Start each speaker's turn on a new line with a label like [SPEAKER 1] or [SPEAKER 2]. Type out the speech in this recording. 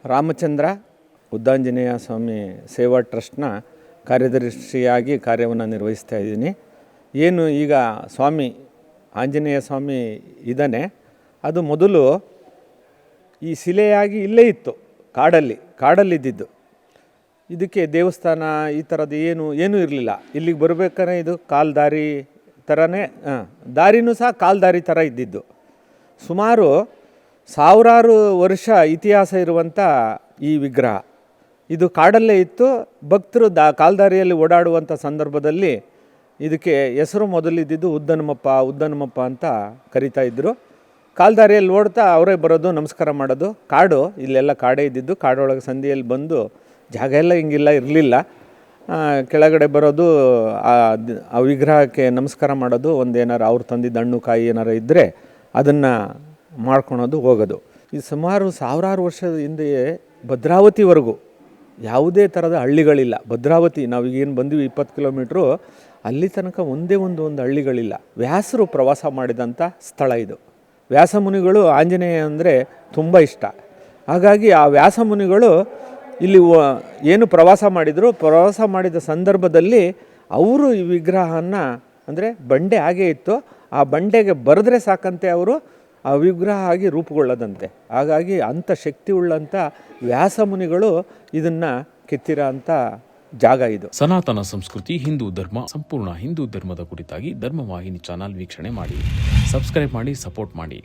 [SPEAKER 1] ರಾಮಚಂದ್ರ ಉದ್ದಾಂಜನೇಯ ಸ್ವಾಮಿ ಸೇವಾ ಟ್ರಸ್ಟ್ನ ಕಾರ್ಯದರ್ಶಿಯಾಗಿ ಕಾರ್ಯವನ್ನು ನಿರ್ವಹಿಸ್ತಾ ಇದ್ದೀನಿ. ಏನು ಈಗ ಸ್ವಾಮಿ ಆಂಜನೇಯ ಸ್ವಾಮಿ ಇದ್ದಾನೆ, ಅದು ಮೊದಲು ಈ ಶಿಲೆಯಾಗಿ ಇಲ್ಲೇ ಇತ್ತು, ಕಾಡಲ್ಲಿದ್ದಿದ್ದು. ಇದಕ್ಕೆ ದೇವಸ್ಥಾನ ಈ ಥರದ್ದು ಏನೂ ಇರಲಿಲ್ಲ. ಇಲ್ಲಿಗೆ ಬರಬೇಕಾದ್ರೆ ಇದು ಕಾಲು ದಾರಿ ಥರನೇ, ದಾರಿನೂ ಸಹ ಕಾಲು ದಾರಿ ಥರ ಇದ್ದಿದ್ದು. ಸುಮಾರು ಸಾವಿರಾರು ವರ್ಷ ಇತಿಹಾಸ ಇರುವಂಥ ಈ ವಿಗ್ರಹ ಇದು ಕಾಡಲ್ಲೇ ಇತ್ತು. ಭಕ್ತರು ಕಾಲ್ದಾರಿಯಲ್ಲಿ ಓಡಾಡುವಂಥ ಸಂದರ್ಭದಲ್ಲಿ ಇದಕ್ಕೆ ಹೆಸರು ಮೊದಲಿದ್ದಿದ್ದು ಉದ್ದನಮಪ್ಪ ಅಂತ ಕರಿತಾ ಇದ್ದರು. ಕಾಲ್ದಾರಿಯಲ್ಲಿ ಓಡ್ತಾ ಅವರೇ ಬರೋದು, ನಮಸ್ಕಾರ ಮಾಡೋದು. ಕಾಡು ಇಲ್ಲೆಲ್ಲ ಕಾಡೇ ಇದ್ದಿದ್ದು. ಕಾಡೊಳಗೆ ಸಂಧಿಯಲ್ಲಿ ಬಂದು ಜಾಗ ಎಲ್ಲ ಹಿಂಗಿಲ್ಲ ಇರಲಿಲ್ಲ. ಕೆಳಗಡೆ ಬರೋದು, ಆ ವಿಗ್ರಹಕ್ಕೆ ನಮಸ್ಕಾರ ಮಾಡೋದು, ಒಂದೇನಾರು ಅವ್ರು ತಂದಿದ್ದು ಹಣ್ಣು ಕಾಯಿ ಏನಾರು ಇದ್ದರೆ ಅದನ್ನು ಮಾಡ್ಕೊಳೋದು, ಹೋಗೋದು. ಇದು ಸುಮಾರು ಸಾವಿರಾರು ವರ್ಷದ ಹಿಂದೆ ಭದ್ರಾವತಿವರೆಗೂ ಯಾವುದೇ ಥರದ ಹಳ್ಳಿಗಳಿಲ್ಲ. ಭದ್ರಾವತಿ ನಾವೀಗೇನು ಬಂದ್ವಿ 20 ಕಿಲೋಮೀಟ್ರು, ಅಲ್ಲಿ ತನಕ ಒಂದೇ ಒಂದು ಹಳ್ಳಿಗಳಿಲ್ಲ. ವ್ಯಾಸರು ಪ್ರವಾಸ ಮಾಡಿದಂಥ ಸ್ಥಳ ಇದು. ವ್ಯಾಸಮುನಿಗಳು ಆಂಜನೇಯ ಅಂದರೆ ತುಂಬ ಇಷ್ಟ. ಹಾಗಾಗಿ ಆ ವ್ಯಾಸಮುನಿಗಳು ಇಲ್ಲಿ ಏನು ಪ್ರವಾಸ ಮಾಡಿದ ಸಂದರ್ಭದಲ್ಲಿ ಅವರು ಈ ವಿಗ್ರಹನ, ಅಂದರೆ ಬಂಡೆ ಹಾಗೇ ಇತ್ತು, ಆ ಬಂಡೆಗೆ ಬರೆದ್ರೆ ಸಾಕಂತೆ ಅವರು ಆ ವಿಗ್ರಹ ಆಗಿ ರೂಪುಗೊಳ್ಳದಂತೆ. ಹಾಗಾಗಿ ಅಂಥ ಶಕ್ತಿ ಉಳ್ಳಂಥ ವ್ಯಾಸಮುನಿಗಳು ಇದನ್ನು ಕೆತ್ತಿರೋ ಅಂಥ ಜಾಗ ಇದು.
[SPEAKER 2] ಸನಾತನ ಸಂಸ್ಕೃತಿ, ಹಿಂದೂ ಧರ್ಮ, ಸಂಪೂರ್ಣ ಹಿಂದೂ ಧರ್ಮದ ಕುರಿತಾಗಿ ಧರ್ಮವಾಹಿನಿ ಚಾನಲ್ ವೀಕ್ಷಣೆ ಮಾಡಿ, ಸಬ್ಸ್ಕ್ರೈಬ್ ಮಾಡಿ, ಸಪೋರ್ಟ್ ಮಾಡಿ.